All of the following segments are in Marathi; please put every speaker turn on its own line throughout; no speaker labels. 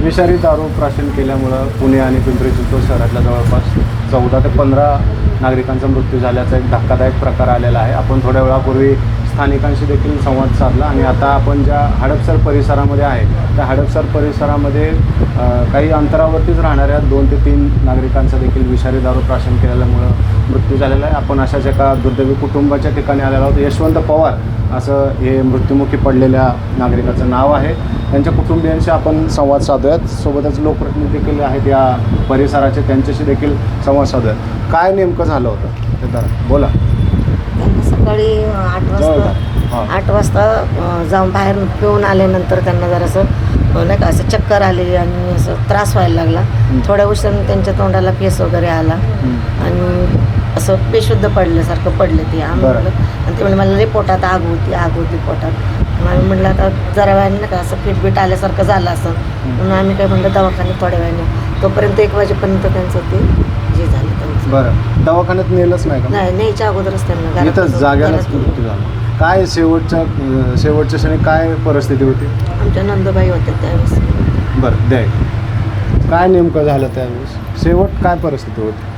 विषारी दारू प्राशन केल्यामुळं पुणे आणि पिंपरी चिंचवड शहरातल्या जवळपास 14 ते 15 नागरिकांचा मृत्यू झाल्याचा एक धक्कादायक प्रकार आलेला आहे. आपण थोड्या वेळापूर्वी स्थानिकांशी देखील संवाद साधला आणि आता आपण ज्या हडपसर परिसरामध्ये आहे त्या हडपसर परिसरामध्ये काही अंतरावरतीच राहणाऱ्या 2 ते 3 नागरिकांचा देखील विषारी दारू प्राशन केल्यामुळं मृत्यू झालेला आहे. आपण अशाच एका दुर्दैवी कुटुंबाच्या ठिकाणी आलेलो आहोत. यशवंत पवार असं हे मृत्युमुखी पडलेल्या नागरिकाचं नाव आहे. त्यांच्या कुटुंबियांशी आपण संवाद साधूयात. सोबतच लोकप्रतिनिधी देखील आहेत या परिसराचे, त्यांच्याशी देखील संवाद साधूयात. काय नेमकं झालं होतं ते तर बोला.
त्यांना सकाळी 8 वाजता जाऊन बाहेर पिऊन आल्यानंतर त्यांना जरासं नाही का असं चक्कर आली आणि असं त्रास व्हायला लागला. थोड्या उशिराने त्यांच्या तोंडाला फेस वगैरे आला आणि असं बेशुद्ध पडल्यासारखं पडले ते. आम्ही म्हटलं आणि ते म्हणजे मला लई पोटात आग होती पोटात. मग आम्ही म्हटलं आता जरा वेळाने नाही का असं फिटबीट आल्यासारखं झालं असं म्हणून आम्ही काय म्हटलं दवाखान्यात थोड्या वेळाने. तोपर्यंत 1 वाजेपर्यंत त्यांचं ते जे झालं त्यांचं.
बरं, दवाखान्यात नेलंच नाही का?
नाही, न्यायच्या अगोदरच त्यांना
इथं जाग्यालाच मृत्यू झाला. काय शेवटच्या क्षणी काय परिस्थिती होती?
आमच्या नंदबाई होत्या त्यावेळेस.
बरं, द्या. काय नेमकं झालं त्यावेळेस? शेवट काय परिस्थिती होती?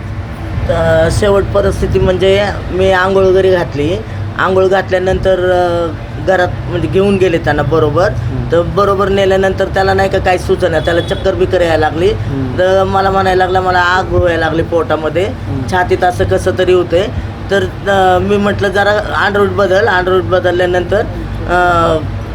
शेवट परिस्थिती म्हणजे मी आंघोळ वगैरे घातली. आंघोळ घातल्यानंतर घरात म्हणजे घेऊन गेले त्यांना बरोबर. तर बरोबर नेल्यानंतर त्याला नाही का काही सुचना, त्याला चक्कर बिकर यायला लागली. तर मला म्हणायला लागला मला आग व्हायला लागली पोटामध्ये, छातीत असं कसं तरी होते. तर मी म्हटलं जरा अंडररूट बदलल्यानंतर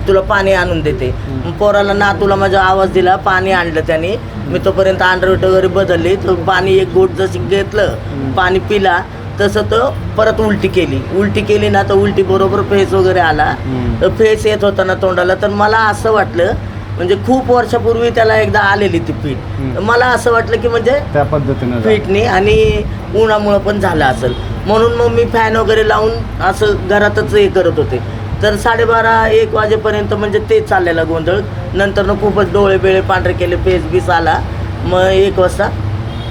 तुला पाणी आणून देते. पोराला नातूला माझा आवाज दिला, पाणी आणलं त्याने. मी तोपर्यंत अंडररूट वगैरे बदलली. तर पाणी एक घोट जसं घेतलं, पाणी पिला तसं तो परत उलटी केली ना. तर उलटी बरोबर फेस वगैरे आला. तर फेस येत होता ना तोंडाला. तर मला असं वाटलं म्हणजे खूप वर्षापूर्वी त्याला एकदा आलेली ती पीठ. तर मला असं वाटलं की म्हणजे
त्या पद्धतीनं
पीठनी आणि उन्हामुळं पण झालं असेल म्हणून मग मी फॅन वगैरे लावून असं घरातच हे करत होते. तर 12:30-1 वाजेपर्यंत म्हणजे ते चाललेला गोंधळ. नंतर ना खूपच डोळे बिळे पांढरे केले, फेस बीस आला. मग 1 वाजता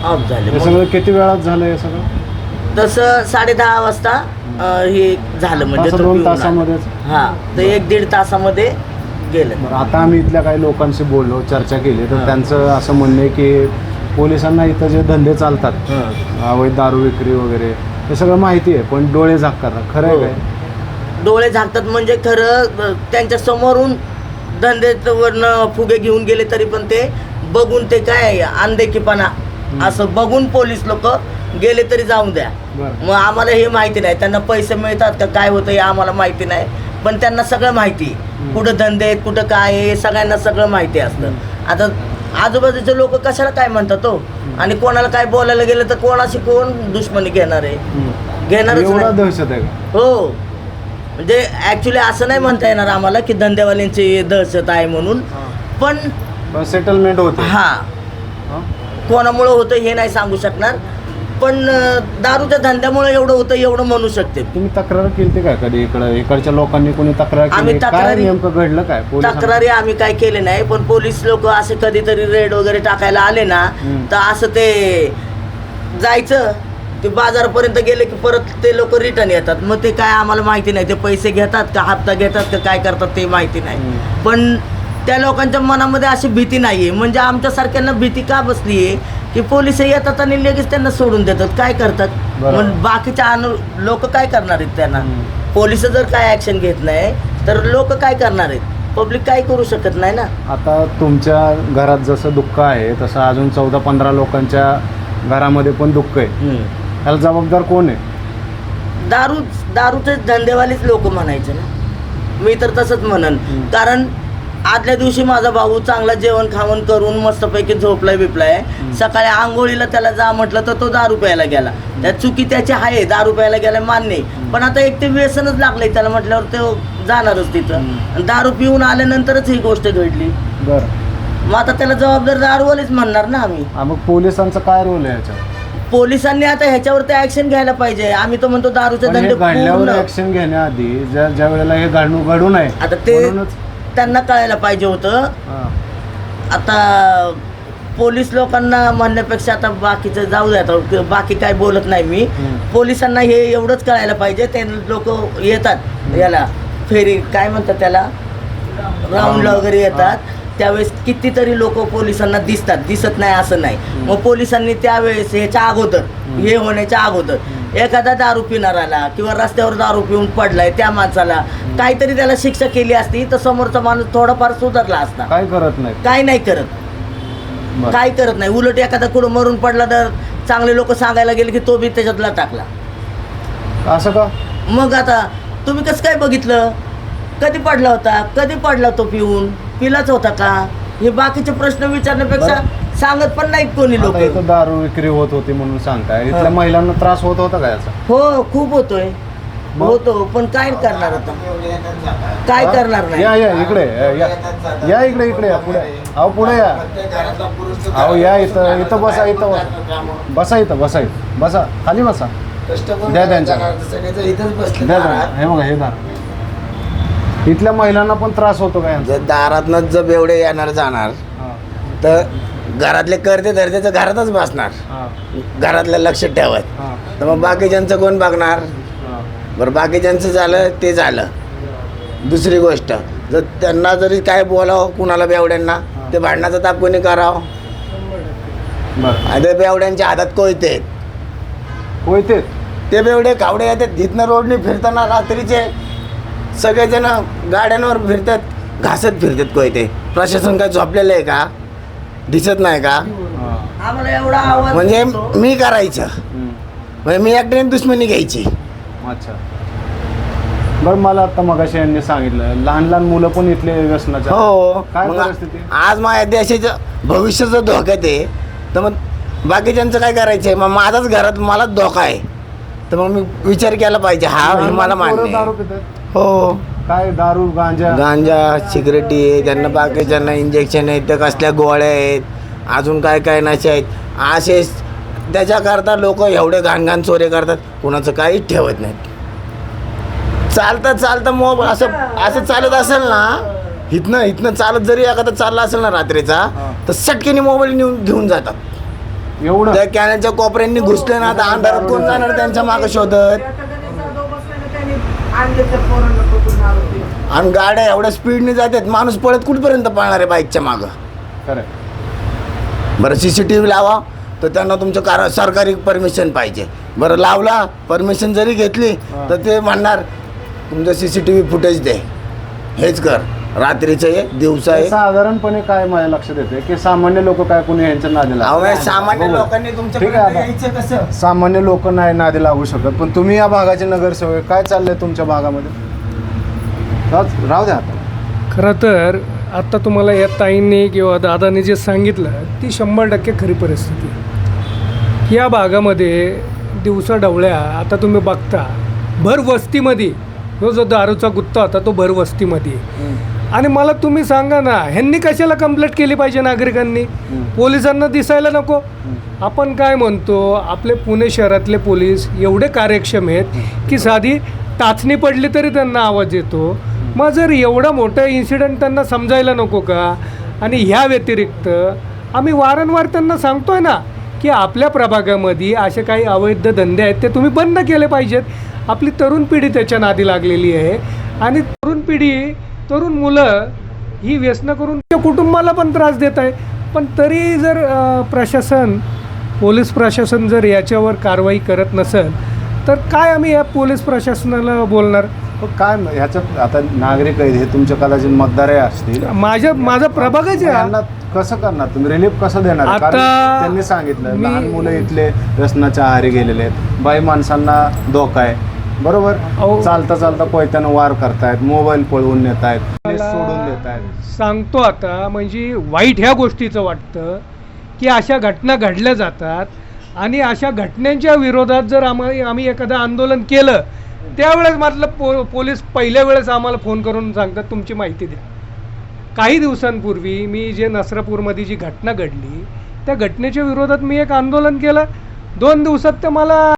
ऑफ झाले.
हे सगळं किती वेळात झालं हे सगळं?
तसं 10:30 वाजता हे झालं म्हणजे
2 तासामध्येच.
हां, तर 1-1.5 तासामध्ये गेलं.
बरं, आता आम्ही इथल्या काही लोकांशी बोललो, चर्चा केली. तर त्यांचं असं म्हणणं आहे की पोलिसांना इथं जे धंदे चालतात अवैध दारू विक्री वगैरे हे सगळं माहिती आहे, पण डोळे झाकतात. खरं आहे काय?
डोळे झाकतात म्हणजे खरं त्यांच्या समोरून धंद्यावरनं फुगे घेऊन गेले तरी पण ते बघून ते काय अंधेकीपणा असं बघून पोलीस लोक गेले तरी जाऊन द्या. मग आम्हाला हे माहिती नाही त्यांना पैसे मिळतात का काय होतं हे आम्हाला माहिती नाही. पण त्यांना सगळं माहिती, कुठं धंदे आहेत कुठं काय आहे सगळ्यांना सगळं माहिती असतं. आता आजूबाजूचे लोक कशाला काय म्हणतात हो, आणि कोणाला काय बोलायला गेलं तर कोणाशी कोण दुश्मनी घेणार आहे? घेणारच
एवढा
नाही.
दहशत आहे का?
हो, म्हणजे ॲक्च्युली असं नाही म्हणता येणार आम्हाला की धंदेवाल्यांची दहशत आहे म्हणून. पण
सेटलमेंट होते.
हां, कोणामुळं होतं हे नाही सांगू शकणार. पण दारूच्या धंद्यामुळे एवढं होतं एवढं म्हणू शकते.
तुम्ही तक्रार केली काय कधी? इकडच्या लोकांनी कोणी तक्रार केली? काय नेमकं घडलं काय?
तक्रारी आम्ही काय केले नाही, पण पोलीस लोक असे कधीतरी रेड वगैरे टाकायला आले ना तर असं ते जायचं, ते बाजारापर्यंत गेले की परत ते लोक रिटर्न येतात. मग ते काय आम्हाला माहिती नाही, ते पैसे घेतात का हप्ता घेतात का काय करतात ते माहिती नाही. पण त्या लोकांच्या मनामध्ये अशी भीती नाही आहे. म्हणजे आमच्यासारख्यांना भीती का बसली आहे की पोलिस येतात आणि लगेच त्यांना सोडून देतात. काय करतात मग बाकीच्या लोक काय करणार आहेत त्यांना? पोलिस जर काय ॲक्शन घेत नाही तर लोक काय करणार आहेत? पब्लिक काय करू शकत नाही ना.
आता तुमच्या घरात जसं दुःख आहे तसं अजून 14-15 लोकांच्या घरामध्ये पण दुःख आहे. त्याला जबाबदार कोण आहे?
दारूचे धंदेवालीच लोक म्हणायचे ना. मी तर तसंच म्हणन. कारण आदल्या दिवशी माझा भाऊ चांगला जेवण खावण करून मस्तपैकी झोपलाय बिपलाय. सकाळी आंघोळीला त्याला जा म्हटलं तर तो दारू प्यायला गेला. त्या चुकी त्याची आहे, दारू प्यायला गेला मान्य. पण आता एक ते व्यसनच लागलंय त्याला म्हटल्यावर तो जाणारच तिथं. दारू पिऊन आल्यानंतरच ही गोष्ट घडली.
बरं,
मग आता त्याला जबाबदार दारूवालीच म्हणणार ना आम्ही.
मग पोलिसांचा काय रोल आहे याच्यात?
पोलिसांनी आता ह्याच्यावरती ऍक्शन घ्यायला पाहिजे. आम्ही तो म्हणतो दारूचे धंदे
घडल्यावर ऍक्शन घेण्याआधी ज्या वेळेला हे घडू नये
आता ते त्यांना कळायला पाहिजे होतं. आता पोलीस लोकांना म्हणण्यापेक्षा आता बाकीचं जाऊ द्या, आता बाकी काय बोलत नाही मी. पोलिसांना हे एवढंच कळायला पाहिजे. ते लोक येतात याला फेरी काय म्हणतात त्याला राऊंडला वगैरे येतात. त्यावेळेस कितीतरी लोक पोलिसांना दिसत नाही असं नाही. मग पोलिसांनी त्यावेळेस ह्याच्या अगोदर हे होण्याच्या अगोदर एखादा दारू पिणाराला किंवा रस्त्यावर दारू पिऊन पडलाय त्या माणसाला काहीतरी त्याला शिक्षा केली असती तर समोरचा माणूस थोडाफार सुधारला असता.
काय करत नाही.
काय नाही करत,
बरं.
काय करत नाही. उलट एखादा कुठं मरून पडला तर चांगले लोक सांगायला गेले की तो बी त्याच्यातला टाकला.
असं का?
मग आता तुम्ही कसं काय बघितलं? कधी पडला होता, कधी पडला तो पिलाच होता का? हे बाकीचे प्रश्न विचारण्यापेक्षा सांगत पण नाहीत कोणी लोक.
आता इथं दारू विक्री होत होती म्हणून सांगताय, इथल्या महिलांना त्रास होत होता का याचा?
हो, खूप होतोय.
मग?
होतो, पण काय करणार आता? काय करणार नाही.
या इकडे या इकडे या पुढे. अहो पुढे या. अहो या इथं बसा, बसा बसा खाली बसा. द्या त्यांच्या द्या. हे बघा हे दार. इथल्या महिलांना पण त्रास होतो का यांचा?
जर दारातनं जर बेवडे येणार जाणार तर घरातले करते धरते तर घरातच बसणार, घरातलं लक्ष ठेवत. तर मग बाकीच्यांचं कोण बघणार? बरं, बाकीच्यांचं झालं ते झालं. दुसरी गोष्ट, जर त्यांना जरी काय बोलावं कुणाला बेवड्यांना, ते भांडणाचा ताप कोणी करावं? आता बेवड्यांच्या हातात कोयते ते बेवडे कावडे येतात तिथनं रोडने फिरताना रात्रीचे सगळेजण गाड्यांवर फिरतात, घासत फिरतात कोयते. प्रशासन काय झोपलेलं आहे का? दिसत नाही का?
आम्हाला एवढा आवाज
म्हणजे
येतो.
मी करायचं म्हणजे मी एकट्याने दुश्मनी घ्यायची.
अच्छा. बरं, मला आता मगाशी यांनी सांगितलं लहान मुलं पण इथले व्यसनाच्या.
हो,
काय
मग
परिस्थिती?
आज माझ्या देशाचं भविष्याचं धोक्यात आहे, तर मग बाकीच्यांचं काय करायचं आहे? मग माझाच घरात मलाच धोका आहे, तर मग मी विचार केला पाहिजे. हा हे मला मान्य आहे.
दारू पितात?
हो,
काय दारू
गांजा सिगरेटी आहे, त्यांना बाकीच्यांना इंजेक्शन आहेत, तर कसल्या गोळ्या आहेत, अजून काय काय नशे आहेत. असे त्याच्याकरता लोक एवढे घाण चोरे करतात, कुणाचं काहीच ठेवत नाहीत. चालता मग असं चालत असेल ना, इथनं चालत जरी एखादा चालला असेल ना रात्रीचा, तर सटकेने मोबाईल घेऊन जातात.
एवढं?
त्या कॅनलच्या कोपऱ्यांनी घुसले ना, आता अंधारात कोण जाणार त्यांच्या मागं शोधत? आणि गाड्या एवढ्या स्पीडने जातात, माणूस पळत कुठपर्यंत पळणार आहे बाईकच्या मागं?
खरं.
बरं, CCTV लावा, तर त्यांना तुमचं सरकारी परमिशन पाहिजे. बरं, लावला, परमिशन जरी घेतली तर ते म्हणणार तुमचं CCTV फुटेज दे, हेच कर. रात्रीचं आहे, दिवसा आहे.
साधारणपणे काय माझ्या लक्षात येते की सामान्य लोक काय कोणी यांच्या नादी लागतात?
सामान्य
बरोबर.
लोकांनी
ठीक
तुमच्याकडे
आहे आता.
यायचं कसं?
सामान्य लोक नाही नादी लागू शकत, पण तुम्ही या भागाचे नगरसेवक, काय चाललंय तुमच्या भागामध्ये? राहू द्या आता.
खरं तर आत्ता तुम्हाला या ताईंनी किंवा दादाने जे सांगितलं ती 100% खरी परिस्थिती आहे. या भागामध्ये दिवसा ढवळ्या आता तुम्ही बघता भर वस्तीमध्ये जो दारूचा गुत्ता होता तो भर वस्तीमध्ये. आणि मला तुम्ही सांगा ना, ह्यांनी कशाला कंप्लेंट केली पाहिजे नागरिकांनी? पोलिसांना दिसायला नको? आपण काय म्हणतो, आपले पुणे शहरातले पोलीस एवढे कार्यक्षम आहेत की साधी टाचणी पडली तरी त्यांना आवाज येतो. मग जर एवढा मोठा इन्सिडेंट त्यांना समजायला नको का? आणि ह्या व्यतिरिक्त आम्ही वारंवार त्यांना सांगतोय ना की आपल्या प्रभागामध्ये असे काही अवैध धंदे आहेत, ते तुम्ही बंद केले पाहिजेत. आपली तरुण पिढी त्याच्या नादी लागलेली आहे आणि तरुण मुलं ही व्यसनं करून त्या कुटुंबाला पण त्रास देत आहे. पण तरी जर पोलीस प्रशासन जर याच्यावर कारवाई करत नसेल तर काय आम्ही या पोलीस प्रशासनाला बोलणार?
काय ह्याच्यात आता नागरिक आहेत, हे तुमच्या कदाचित मतदार असतील.
माझा प्रभागच आहे.
यांना कसं करणार तुम्ही? रिलीफ कसं देणार?
आता
कारण त्यांनी सांगितलं लहान मुलं इथले व्यसनाच्या आहारी गेलेले आहेत, बाई माणसांना धोका आहे. बरोबर. चालता कोयत्यानं वार करतायत, मोबाईल पळवून नेत आहेत, सोडून देत आहेत.
सांगतो आता, म्हणजे वाईट ह्या गोष्टीचं वाटतं की अशा घटना घडल्या जातात आणि अशा घटनांच्या विरोधात जर आम्ही एखादं आंदोलन केलं त्यावेळेस म्हटलं पोलीस पहिल्या वेळेस आम्हाला फोन करून सांगतात तुमची माहिती द्या. काही दिवसांपूर्वी मी जे नसरापूरमध्ये जी घटना घडली त्या घटनेच्या विरोधात मी एक आंदोलन केलं. 2 दिवसात तर मला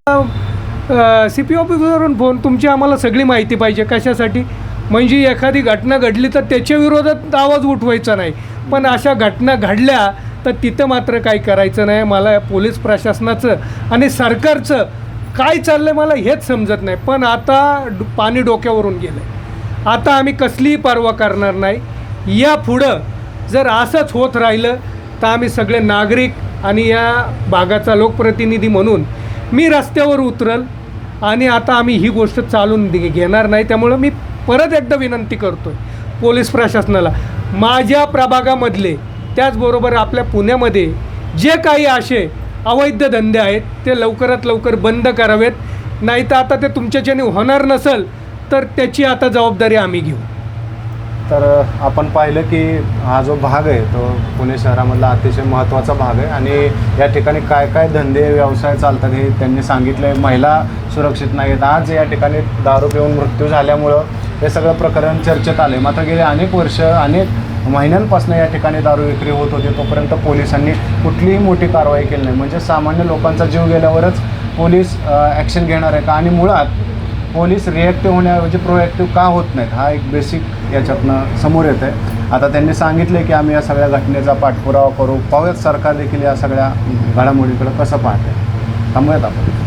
CP ऑफिसवरून फोन, तुमची आम्हाला सगळी माहिती पाहिजे. कशासाठी? म्हणजे एखादी घटना घडली तर त्याच्या विरोधात आवाज उठवायचा नाही, पण अशा घटना घडल्या तर तिथं मात्र काही करायचं नाही. मला पोलीस प्रशासनाचं आणि सरकारचं काय चाललंय मला हेच समजत नाही. पण आता पाणी डोक्यावरून गेलं आहे. आता आम्ही कसलीही पर्वा करणार नाही. या पुढं जर असंच होत राहिलं तर आम्ही सगळे नागरिक आणि या भागाचा लोकप्रतिनिधी म्हणून मी रस्त्यावर उतरल आणि आता आम्ही ही गोष्ट चालून घेणार नाही. त्यामुळं मी परत एकदा विनंती करतो आहे पोलीस प्रशासनाला, माझ्या प्रभागामधले त्याचबरोबर आपल्या पुण्यामध्ये जे काही असे अवैध धंदे आहेत ते लवकरात लवकर बंद करावेत. नाही तर आता ते तुमच्याच्याने होणार नसेल तर त्याची आता जबाबदारी आम्ही घेऊ.
तर आपण पाहिलं की हा जो भाग आहे तो पुणे शहरामधला अतिशय महत्त्वाचा भाग आहे आणि या ठिकाणी काय काय धंदे व्यवसाय चालतात हे त्यांनी सांगितलं आहे. महिला सुरक्षित नाही आहेत. आज या ठिकाणी दारू पिऊन मृत्यू झाल्यामुळं हे सगळं प्रकरण चर्चेत आलं आहे. मात्र गेले अनेक वर्ष अनेक महिन्यांपासून या ठिकाणी दारू विक्री होत होती, तोपर्यंत पोलिसांनी कुठलीही मोठी कारवाई केली नाही. म्हणजे सामान्य लोकांचा जीव गेल्यावरच पोलीस ॲक्शन घेणार आहे का, आणि मुळात पोलीस रिॲक्टिव्ह होण्याऐवजी प्रोॲक्टिव्ह का होत नाहीत, हा एक बेसिक याच्यातनं समोर येत आहे. आता त्यांनी सांगितले की आम्ही या सगळ्या घटनेचा पाठपुरावा करू. पाहूयात सरकार देखील या सगळ्या घडामोडीकडे कसं पाहते. थांबूयात आपण.